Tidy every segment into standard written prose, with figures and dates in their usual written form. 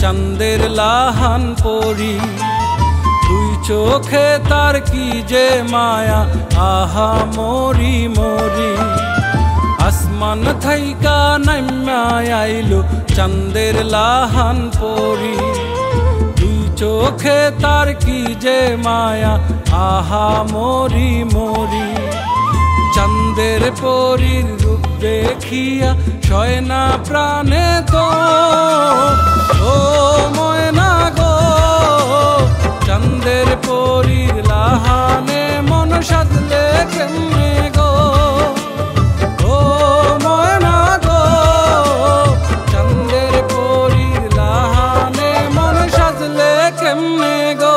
চাঁদের লাহান পরি। দুই চোখে তার কি যে মায়া, আহা মরি মরি। আসমান থাইকা নাইমা আইলো চাঁদের লাহান পরি। দুই চোখে তার কি যে মায়া, আহা মরি মরি। চাঁদের পরীর রূপ দেখিয়া সয় না প্রাণে তো, ও ময়না গো। চাঁদের পরীর লাহানে মন সাজলে কেমনে গো, ও ময়না গো। চাঁদের পরীর লাহানে মন সাজলে কেমনে গো।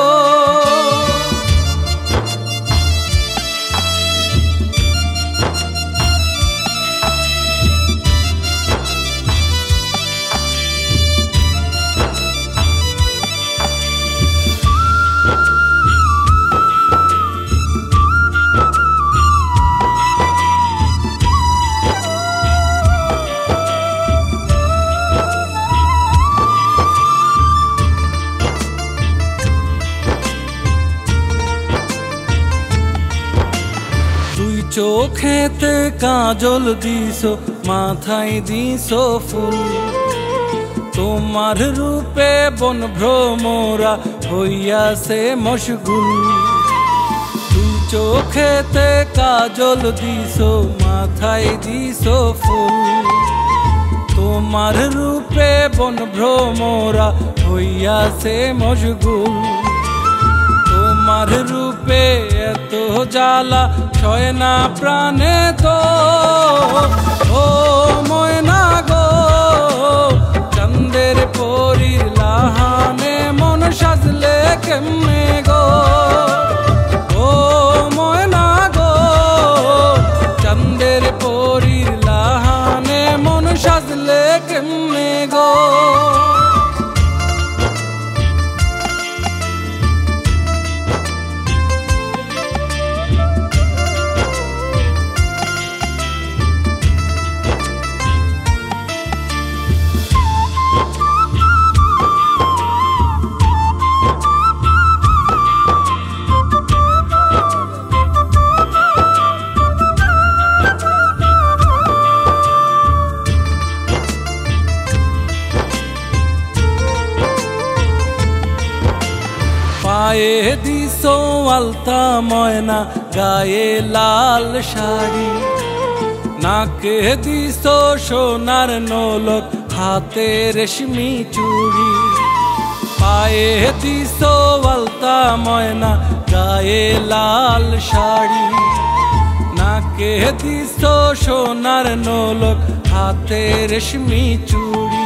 চোখেতে কাজল দিছো, মাথায় দিছো ফুল। তোমার রূপে বন ভ্রমরা হইয়াছে মশগুল। দুই চোখেতে কাজল দিছো, মাথায় দিছো ফুল। তোমার রূপে বন ভ্রমরা হইয়াছে মশগুল। তোমার রূপে এত জ্বালা সয় না প্রাণে তো, ও ময়না গো। চাঁদের পরীর লাহানে মন সাজলে কেমনে গো, ও ময়না গো। চাঁদের পরীর লাহানে মন সাজলে কেমনে গো। পায়ে দিছো আলতা ময়না, গায়ে লাল শাড়ি। নাকে দিছো সোনার নোলক, হাতে রেশমি চুড়ি। পায়ে দিছো আলতা ময়না, গায়ে লাল শাড়ি। নাকে দিছো সোনার নোলক, হাতে রেশমি চুড়ি।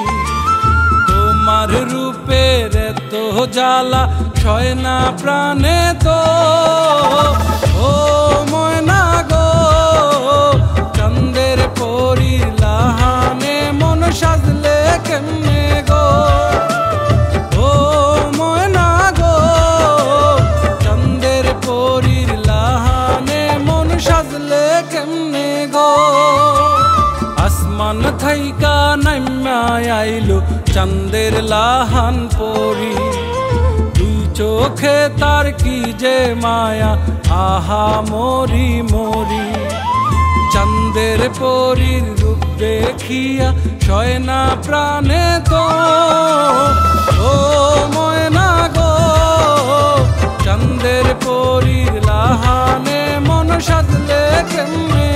তোমার রূপের এত জ্বালা সয় না প্রাণে তো, ও ময়না গো। চাঁদের পরীর লাহানে মন সাজলে কেমনে গো, ও ময়না গো। চাঁদের পরীর লাহানে মন সাজলে কেমনে গো। আসমান থাইকা নাইমা আইলো চাঁদের লাহান পরি। দুই চোখে তার কি যে মায়া, আহা মরি মরি। চাঁদের পরীর রূপ দেখিয়া সয় না প্রাণে তো, ও ময়না গো। চাঁদের পরীর লাহানে মন সাজলে কেমনে